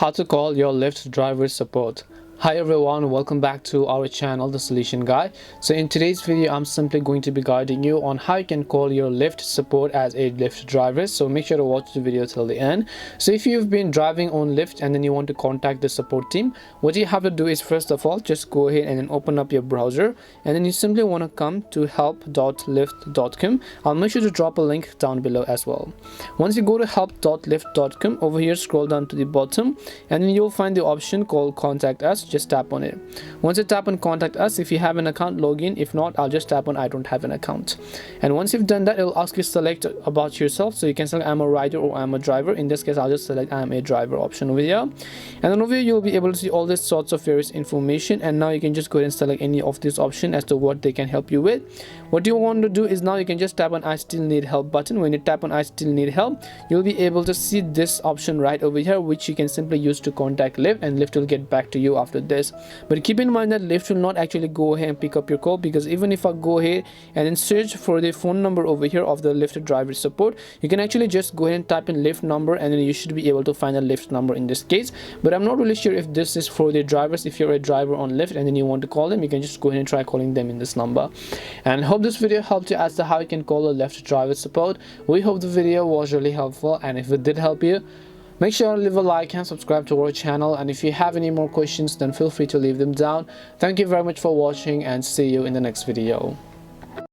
How to call your Lyft driver support. Hi everyone, welcome back to our channel, The Solution Guy. So in today's video, I'm simply going to be guiding you on how you can call your Lyft support as a Lyft driver. So make sure to watch the video till the end. So if you've been driving on Lyft and then you want to contact the support team, what you have to do is, first of all, just go ahead and then open up your browser, and then you simply want to come to help.lyft.com. I'll make sure to drop a link down below as well. Once you go to help.lyft.com, over here scroll down to the bottom, and then you'll find the option called Contact Us. Just tap on it. Once you tap on Contact Us, if you have an account, log in. If not, I'll just tap on I don't have an account. And once you've done that, it'll ask you to select about yourself. So you can select I'm a rider or I'm a driver. In this case, I'll just select I'm a driver option over here. And then over here, you'll be able to see all this sorts of various information. And now you can just go ahead and select any of these options as to what they can help you with. What you want to do is now you can just tap on I still need help button. When you tap on I still need help, you'll be able to see this option right over here, which you can simply use to contact Lyft, and Lyft will get back to you after this. But keep in mind that Lyft will not actually go ahead and pick up your call, because even if I go ahead and then search for the phone number over here of the Lyft driver support, you can actually just go ahead and type in Lyft number, and then you should be able to find a Lyft number in this case. But I'm not really sure if this is for the drivers. If you're a driver on Lyft and then you want to call them, you can just go ahead and try calling them in this number. And hope this video helped you as to how you can call a Lyft driver support. We hope the video was really helpful, and if it did help you, make sure to leave a like and subscribe to our channel. And if you have any more questions, then feel free to leave them down. Thank you very much for watching, and see you in the next video.